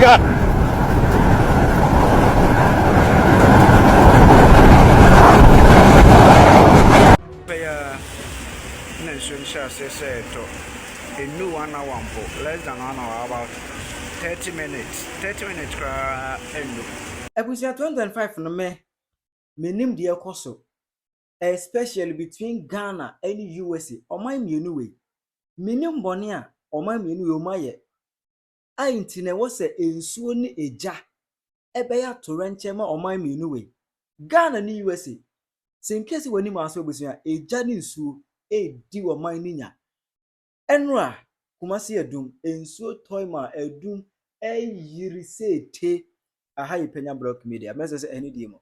A new 1 hour, less than 1 hour, about 30 minutes. 30 minutes, Episode 2005 no me menim de ekoso, especially between Ghana and USA. Oman mienu we. Menim bone a oman mienu we omaye. Ainti na wo se ensuo ne eja ebeya torenche ma oman mienu we. Ghana ni USA. Senkesi wani ma so obusia eja ne nsuo di oman ni nya. Enra Kumasi Adum ensuo toima Adum yiri se te aha yi Penyah block media message any demo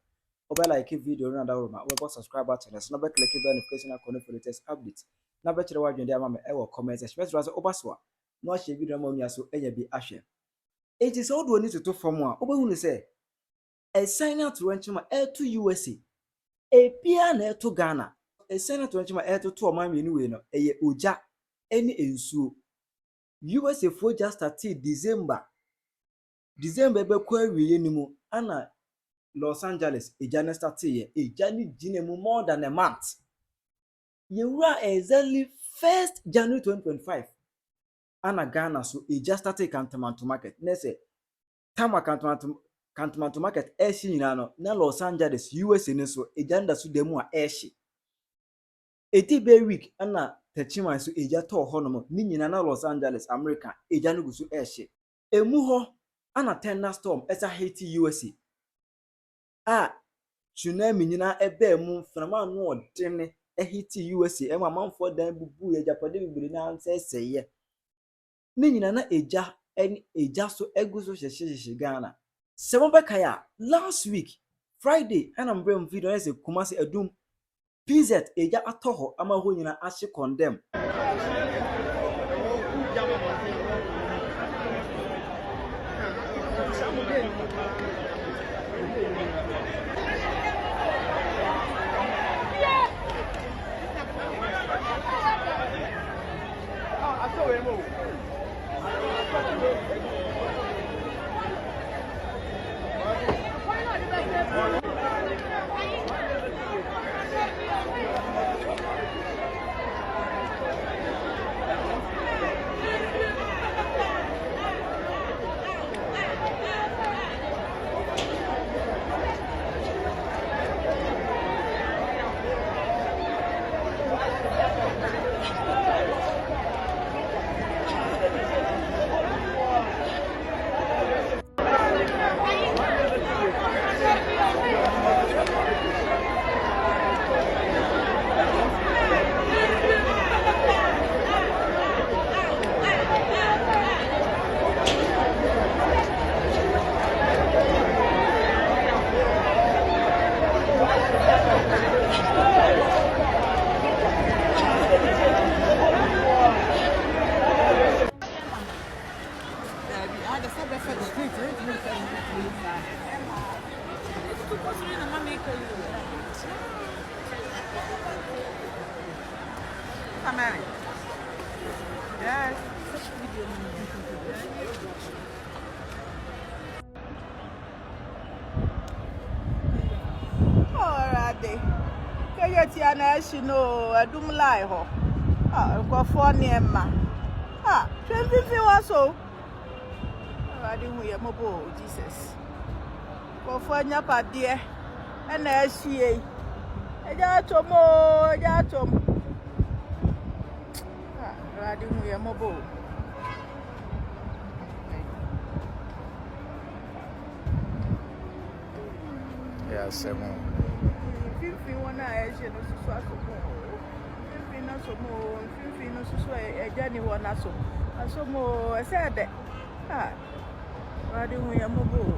oba like video na da roma oba subscribe button na be click bell notification icon for latest update na be kire wadwen dey ama me e wo comment section message so oba so na share video ma onua so enya bi ahwe it is all do ni to form a oba hu ni say a sign out to wenchima to USA e bia na to Ghana a sign out to wenchima to oman me ni we no eye oja eni ensuo USA for just started December be kwa wiye ni mu ana Los Angeles ejane started ye ejane gine mu more than a month ye were exactly 1st January 2025 ana Ghana so eja started Kantamanto market na say tama Kantamanto market eshi nyina no na Los Angeles USA ne so ejane da so demu a eshi eti be week ana Techima so eja to ho no mo ni nyina na Los Angeles America eja no gusu eshi emu ho ana thunderstorm esa Haiti USA tsunami nyina ebe mu frama no odene Haiti USA e mamanfo dan bubu ya Japade bibiri na anseseye ni nyina na eja so eguso hyehye Ghana sebo kaya last week Friday ana mbrem video ese Kumasi Adum PZ eja atoho ama ho nyina ahye condemn Yes. Alright. Kaya tiana shino Adum lai ho. Go for niema. Twemfifi waso. Already hu ye mobo Jesus. Go for nyapade e na ahie. Eja tomo. Already hu ye mobo. Yeah, seven. Fifi wana ahie no susu asomo. Fifi na somo, fifi no susu eja ni wana so. Asomo esede. Already hu ye mobo.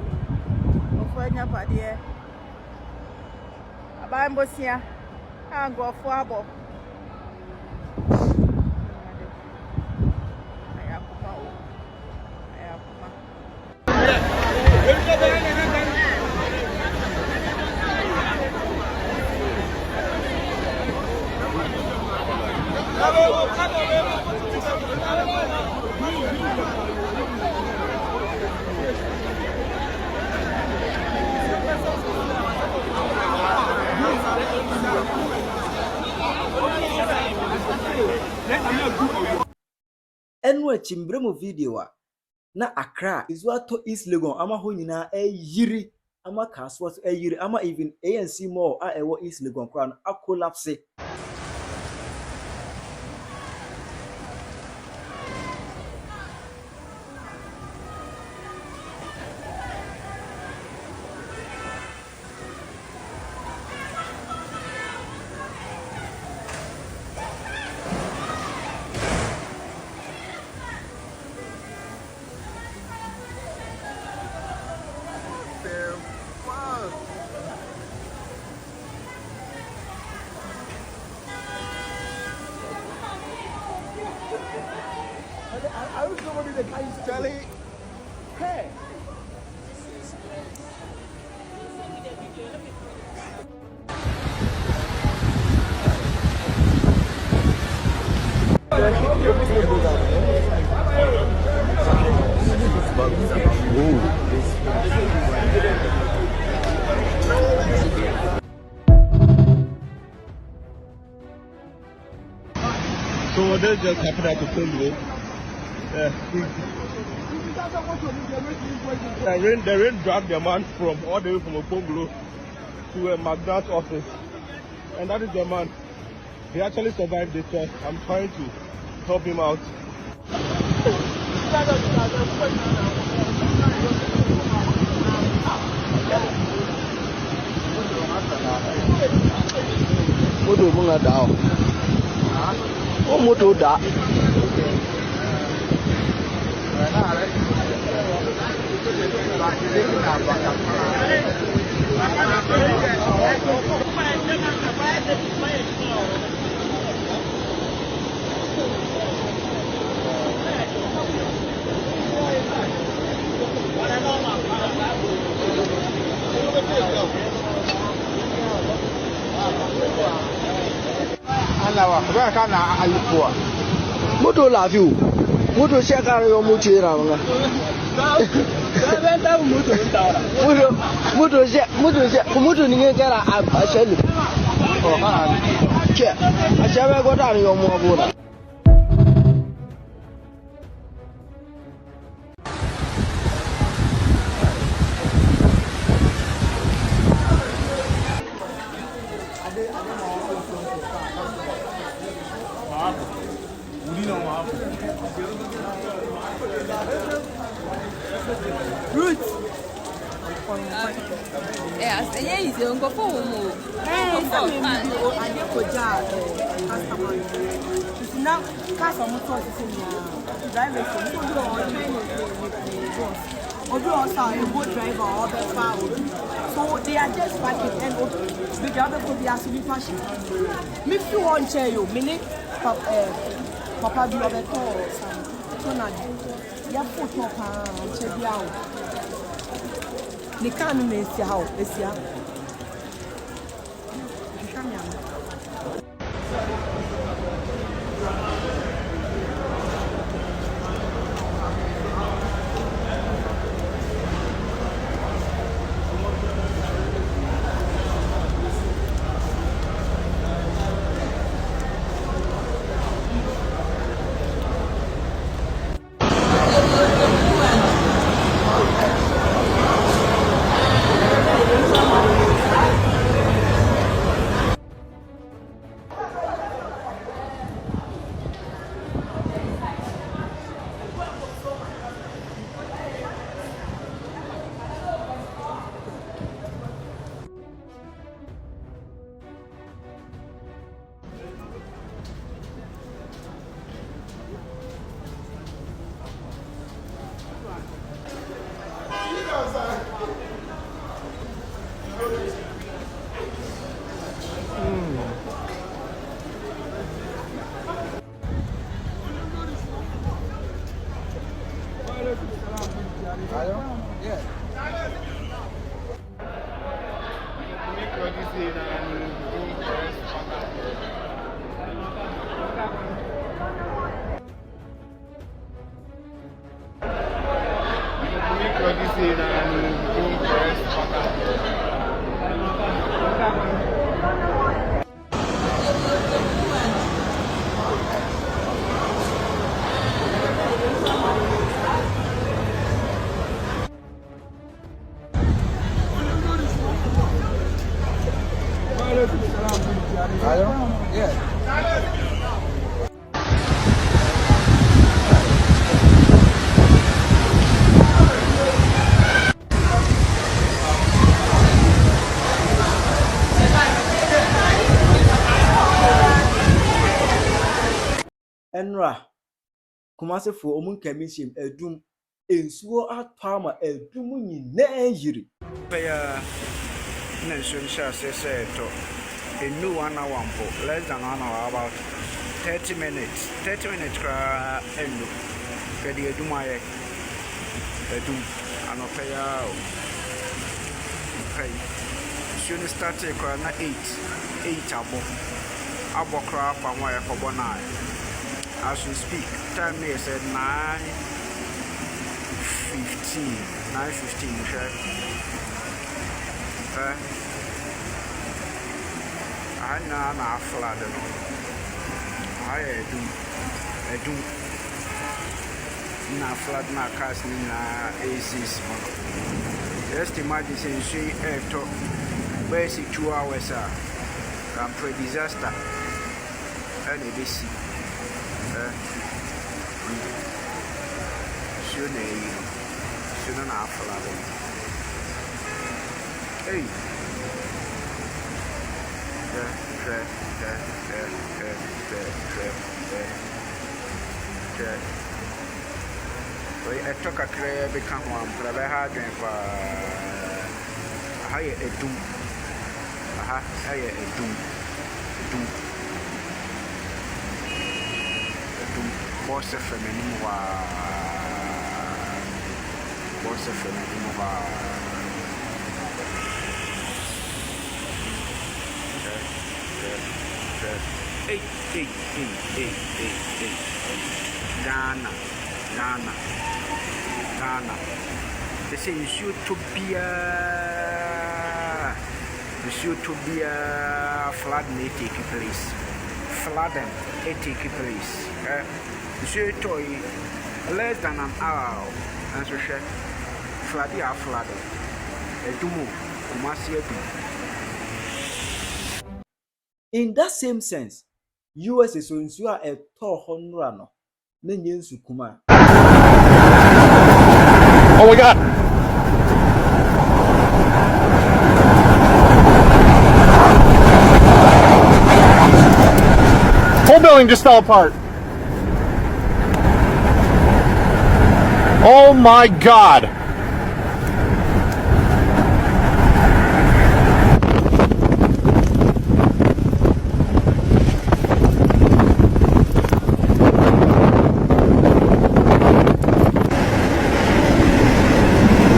For nyapade abambosia angofo abo ayakuma a chimbremo video a na Accra is what to East Legon ama ho nyina yiri ama Kasoa yiri ama even ANC mall a ewo East Legon kra no a collapse. I don't know what the guy is telling. Hey. So this just happened at the Kumasi. The rain dragged the man from all the way from Okonglo to a McDonald's office, and that is the man. He actually survived this. I'm trying to help him out. Moto munga dao. Oh moto da. Moto la viu. Moto shakara yo moto ira manga. Moto ni ngara ashelu. Oh ha. Che. Achabe go da yo mo bola. Roots. Yes, and yeah, he's going to go for more. I did for job. It's now cast on motor drivers. A boat driver or the power. So they are just parking and the other could be actually fashion. Me few on chair you, minute Papa be over to some. Ya photo pa chebi awo. Ni kan no esia ha o esia. enra Kumasi for omun kamishim edum ensuo atama edum nyina yiri Penyah na nsuo nhyɛ ase sɛ ɛtɔ enu 1 hour mpo less than 1 hour about 30 minutes 30 minutes koraa enu kɛde edum ayɛ edum anɔpɛ yi a pɛyi nsuo no start koraa na 8 abɔ koraa fa mo a yɛkɔbɔ 9 as we speak time no yɛ sɛ 9:15 hwɛ aha nyinaa na aflade no aha yɛ edum na aflade na cars no nyinaa ɛsis mo no just imagine sɛ nsuo yi ɛɛtɔ bɛyɛ sɛ 2 hours a rampɛ disaster ɛna ɛbɛsi nsuo na ɛyi no nsuo no na aflade no hey wait, I took a crab become one, but I had drink for a higher edum. Aha, higher edum. Boss of feminine, boss of feminine. Hey. Ghana. They say you should to be a flood may take place. Flooding it take place. You should toy less than an hour. And so share flooding. A dumo, Kumasi Adum. In that same sense, US is on you are a tall honrano, Nenyan Sukuma. Oh my God! Whole building just fell apart. Oh my God!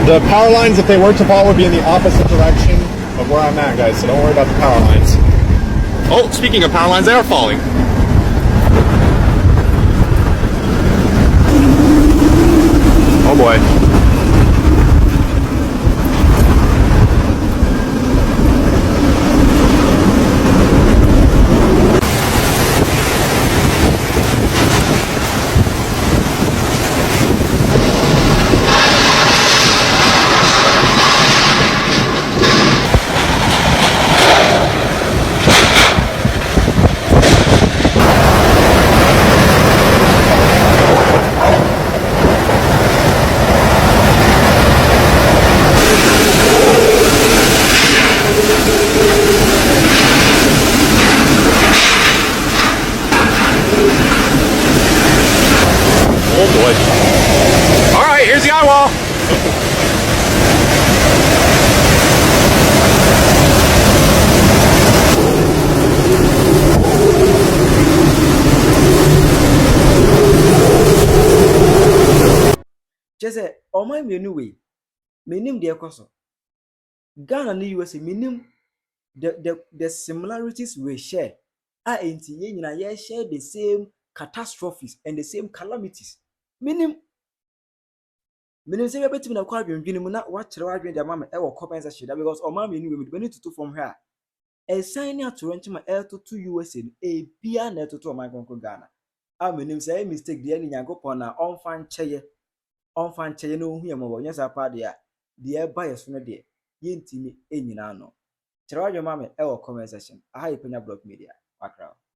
The power lines, if they were to fall, would be in the opposite direction of where I'm at, guys, so don't worry about the power lines. Oh, speaking of power lines, they are falling. Oh boy. Just say, oh my way. Meaning the coso. Ghana and the USA, meaning the similarities we share. Ain't share the same catastrophes and the same calamities. Meaning say between the quadrant, you know, what the mama ever compensation because oh my we need to do from her. A sign out to rent my air to USA, a piano to my uncle Ghana. I mean, say mistake the ending and go on a unfan chair. Onfan cheye no hu yemo nya sapa de a de ba yeso no de yentimi enyina no kyerɛ wadwe ma me e wo comment section aha Penyah blog media akra.